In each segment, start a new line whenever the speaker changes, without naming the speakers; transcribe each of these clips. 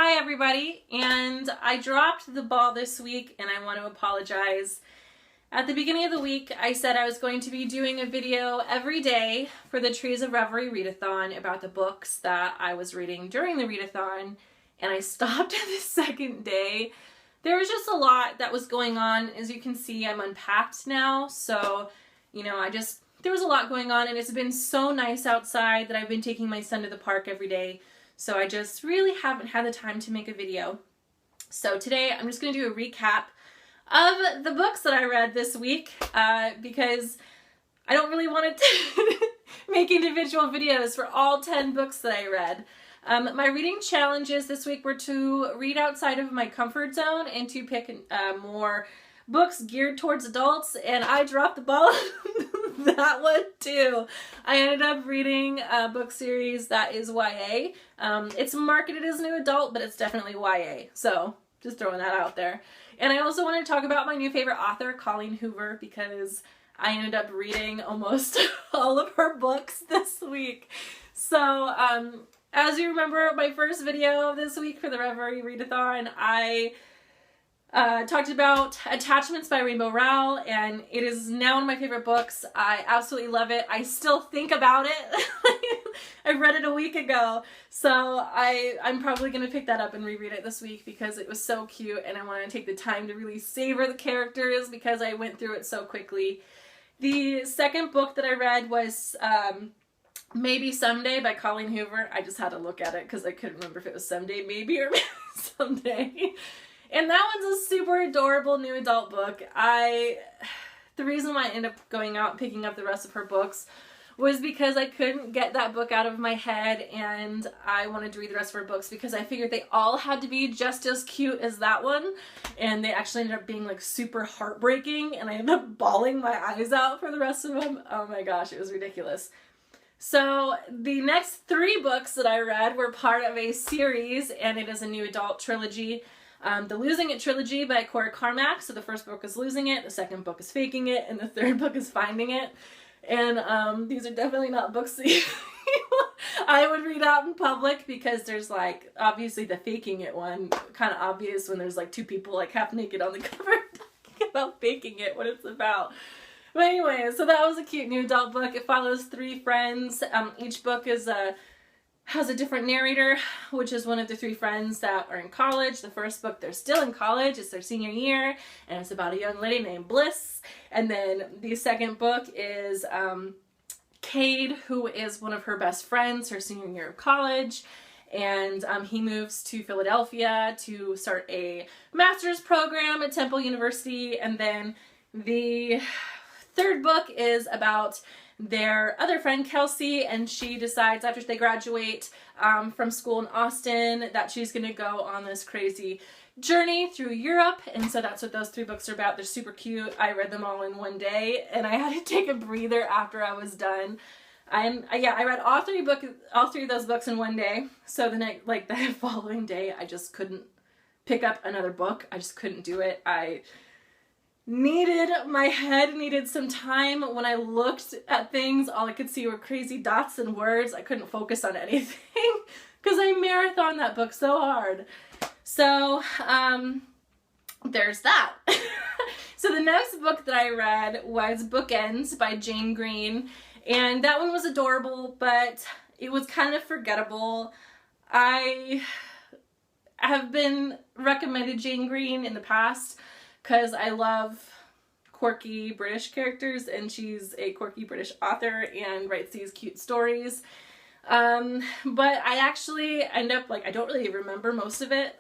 Hi everybody, and I dropped the ball this week and I want to apologize. At the beginning of the week, I said I was going to be doing a video every day for the Treesofreverie Read-A-Thon about the books that I was reading during the read-a-thon, and I stopped at the second day. There was just a lot that was going on. As you can see, I'm unpacked now, so, there was a lot going on, and it's been so nice outside that I've been taking my son to the park every day. So I just really haven't had the time to make a video. So today I'm just going to do a recap of the books that I read this week because I don't really want to make individual videos for all 10 books that I read. My reading challenges this week were to read outside of my comfort zone and to pick more books geared towards adults, and I dropped the ball on that one too. I ended up reading a book series that is YA. It's marketed as new adult, but it's definitely YA, so just throwing that out there. And I also want to talk about my new favorite author, Colleen Hoover, because I ended up reading almost all of her books this week. So, as you remember, my first video of this week for the Reverie Read-A-Thon, I talked about Attachments by Rainbow Rowell, and it is now one of my favorite books. I absolutely love it. I still think about it. I read it a week ago, so I'm probably going to pick that up and reread it this week because it was so cute, and I want to take the time to really savor the characters because I went through it so quickly. The second book that I read was Maybe Someday by Colleen Hoover. I just had to look at it because I couldn't remember if it was Someday Maybe or Someday. And that one's a super adorable new adult book. The reason why I ended up going out and picking up the rest of her books was because I couldn't get that book out of my head, and I wanted to read the rest of her books because I figured they all had to be just as cute as that one, and they actually ended up being like super heartbreaking, and I ended up bawling my eyes out for the rest of them. Oh my gosh, it was ridiculous. So the next 3 books that I read were part of a series, and it is a new adult trilogy. The Losing It trilogy by Cora Carmack. So the first book is Losing It, the second book is Faking It, and the third book is Finding It. And these are definitely not books that I would read out in public because there's like, obviously the Faking It one, kind of obvious when there's like 2 people like half naked on the cover talking about faking it, what it's about. But anyway, so that was a cute new adult book. It follows 3 friends. Each book has a different narrator, which is one of the 3 friends that are in college. The first book, they're still in college. It's their senior year, and it's about a young lady named Bliss. And then the second book is Cade, who is one of her best friends, her senior year of college. And he moves to Philadelphia to start a master's program at Temple University. And then the third book is about their other friend Kelsey, and she decides after they graduate from school in Austin that she's going to go on this crazy journey through Europe, and so that's what those 3 books are about. They're super cute. I read them all in one day, and I had to take a breather after I was done. I read all 3 of those books in one day, so the following day I just couldn't pick up another book. I just couldn't do it. My head needed some time. When I looked at things, all I could see were crazy dots and words. I couldn't focus on anything because I marathoned that book so hard. So, there's that. So the next book that I read was Bookends by Jane Green, and that one was adorable, but it was kind of forgettable. I have been recommended Jane Green in the past because I love quirky British characters, and she's a quirky British author and writes these cute stories. But I actually end up, I don't really remember most of it.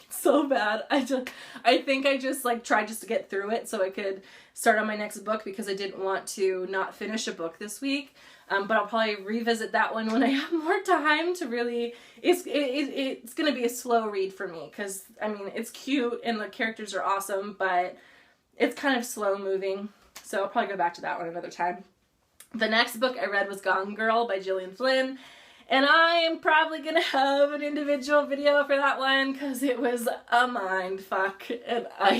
It's so bad. I think I just tried just to get through it so I could start on my next book because I didn't want to not finish a book this week. But I'll probably revisit that one when I have more time to really, it's going to be a slow read for me because, it's cute and the characters are awesome, but it's kind of slow moving. So I'll probably go back to that one another time. The next book I read was Gone Girl by Gillian Flynn, and I am probably going to have an individual video for that one because it was a mind fuck, and I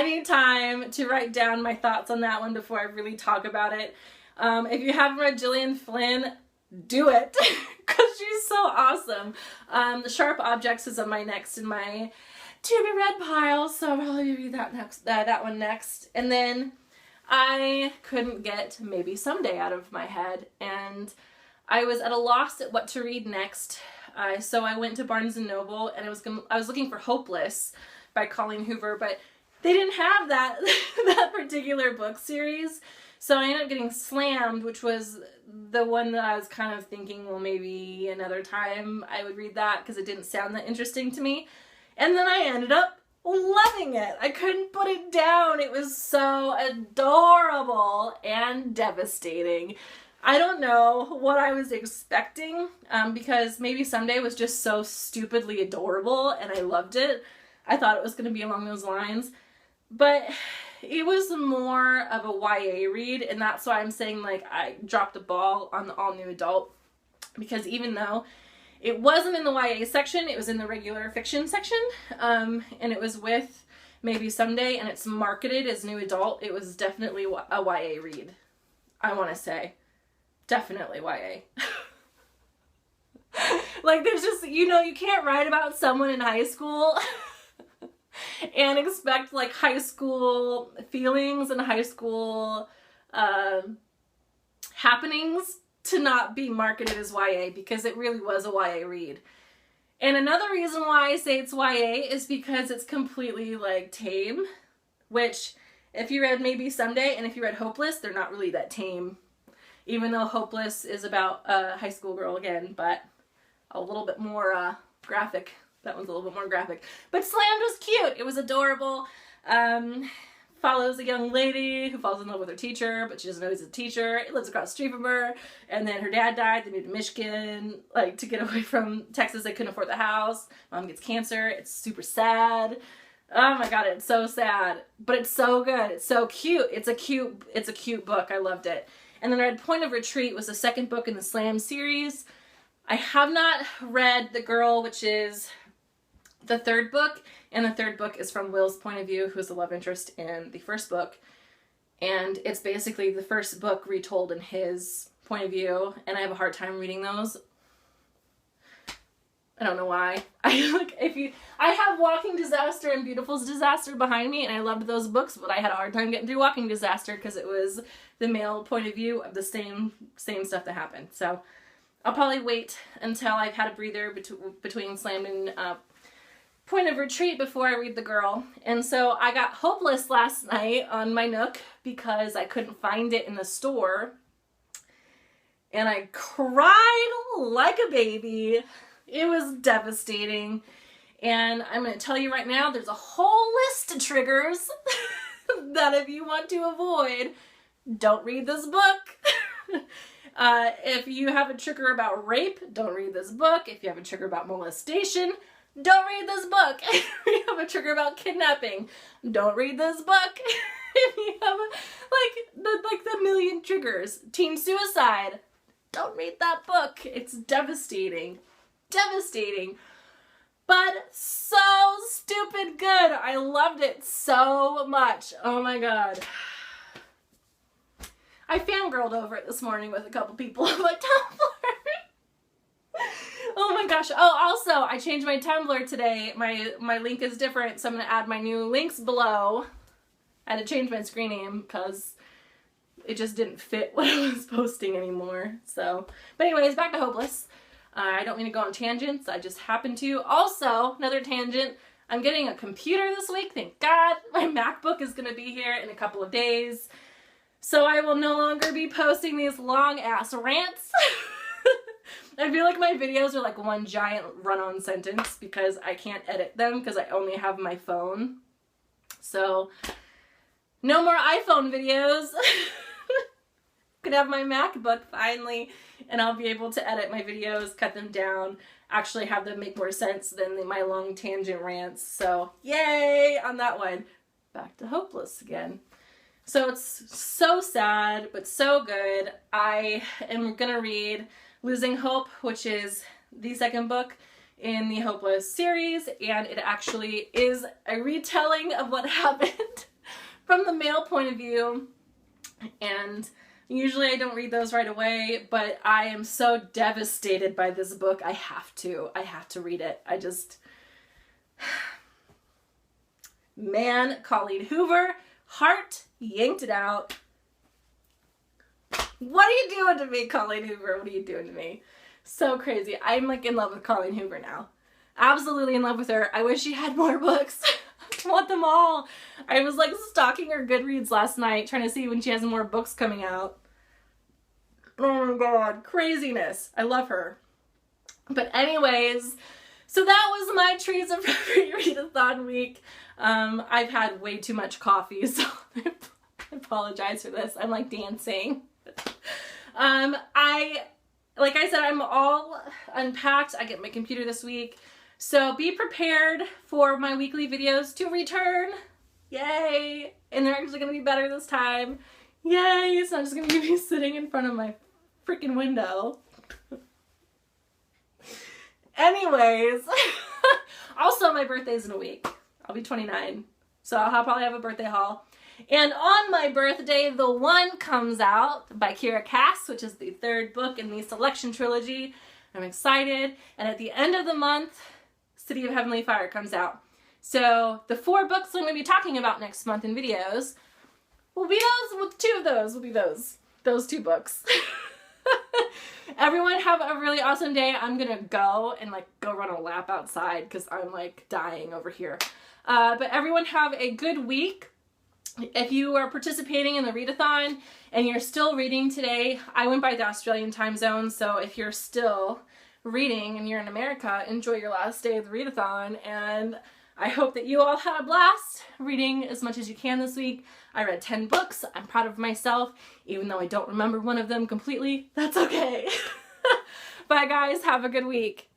need time to write down my thoughts on that one before I really talk about it. If you haven't read Gillian Flynn, do it because she's so awesome. The Sharp Objects is on my next in my to be read pile, so I'll probably read that next. That one next, and then I couldn't get Maybe Someday out of my head, and I was at a loss at what to read next. So I went to Barnes & Noble, and I was looking for Hopeless by Colleen Hoover, but they didn't have that that particular book series. So I ended up getting Slammed, which was the one that I was kind of thinking, well, maybe another time I would read that because it didn't sound that interesting to me. And then I ended up loving it. I couldn't put it down. It was so adorable and devastating. I don't know what I was expecting because Maybe Someday was just so stupidly adorable and I loved it. I thought it was going to be along those lines. But it was more of a YA read, and that's why I'm saying, like, I dropped the ball on the all-new adult, because even though it wasn't in the YA section, it was in the regular fiction section, and it was with Maybe Someday, and it's marketed as new adult. It was definitely a YA read, I want to say. Definitely YA. Like, there's just, you know, you can't write about someone in high school and expect, like, high school feelings and high school happenings to not be marketed as YA, because it really was a YA read. And another reason why I say it's YA is because it's completely, like, tame, which if you read Maybe Someday and if you read Hopeless, they're not really that tame, even though Hopeless is about a high school girl again, but a little bit more graphic. That one's a little bit more graphic. But Slammed was cute. It was adorable. Follows a young lady who falls in love with her teacher, but she doesn't know he's a teacher. He lives across the street from her. And then her dad died. They moved to Michigan, like, to get away from Texas. They couldn't afford the house. Mom gets cancer. It's super sad. Oh my god, it's so sad. But it's so good. It's so cute. It's a cute book. I loved it. And then I read Point of Retreat, was the second book in the Slam series. I have not read The Girl, which is the third book, and the third book is from Will's point of view, who's the love interest in the first book, and it's basically the first book retold in his point of view, and I have a hard time reading those. I don't know why. I have Walking Disaster and Beautiful's Disaster behind me, and I loved those books, but I had a hard time getting through Walking Disaster because it was the male point of view of the same stuff that happened. So I'll probably wait until I've had a breather between Slammed and Point of Retreat before I read The Girl. And so I got Hopeless last night on my Nook because I couldn't find it in the store. And I cried like a baby. It was devastating. And I'm going to tell you right now, there's a whole list of triggers that if you want to avoid, don't read this book. If you have a trigger about rape, don't read this book. If you have a trigger about molestation, don't read this book. If you have a trigger about kidnapping, don't read this book. If you have the million triggers, teen suicide, don't read that book. It's devastating. Devastating. But so stupid good. I loved it so much. Oh my god. I fangirled over it this morning with a couple people on my Tumblr. Oh my gosh. Oh, also, I changed my Tumblr today. My link is different, so I'm going to add my new links below. I had to change my screen name because it just didn't fit what I was posting anymore. So, but anyways, back to Hopeless. I don't mean to go on tangents. I just happened to. Also, another tangent. I'm getting a computer this week. Thank God. My MacBook is going to be here in a couple of days. So I will no longer be posting these long-ass rants. I feel like my videos are like one giant run-on sentence because I can't edit them because I only have my phone. So, no more iPhone videos. Could have my MacBook finally, and I'll be able to edit my videos, cut them down, actually have them make more sense than my long tangent rants. So, yay on that one. Back to Hopeless again. So it's so sad, but so good. I am gonna read Losing Hope, which is the second book in the Hopeless series, and it actually is a retelling of what happened from the male point of view. And Usually I don't read those right away, but I am so devastated by this book. I have to read it. Man, Colleen Hoover, heart yanked it out. What are you doing to me, Colleen Hoover? What are you doing to me? So crazy. I'm like in love with Colleen Hoover now. Absolutely in love with her. I wish she had more books. I want them all. I was like stalking her Goodreads last night, trying to see when she has more books coming out. Oh my god, craziness. I love her. But anyways, so that was my Treesofreverie Read-A-Thon week. I've had way too much coffee, so I apologize for this. I'm like dancing. Like I said, I'm all unpacked. I get my computer this week. So be prepared for my weekly videos to return. Yay! And they're actually going to be better this time. Yay! It's not just going to be sitting in front of my freaking window. Anyways. Also, my birthday's in a week. I'll be 29. So I'll probably have a birthday haul. And on my birthday, The One comes out by Kira Cass, which is the third book in the Selection trilogy. I'm excited. And at the end of the month, City of Heavenly Fire comes out. So the 4 books I'm going to be talking about next month in videos will be those, 2 of those will be those 2 books. Everyone have a really awesome day. I'm going to go run a lap outside because I'm like dying over here. But everyone have a good week. If you are participating in the read-a-thon and you're still reading today, I went by the Australian time zone, so if you're still reading and you're in America, enjoy your last day of the read-a-thon, and I hope that you all had a blast reading as much as you can this week. I read 10 books. I'm proud of myself, even though I don't remember one of them completely. That's okay. Bye guys, have a good week.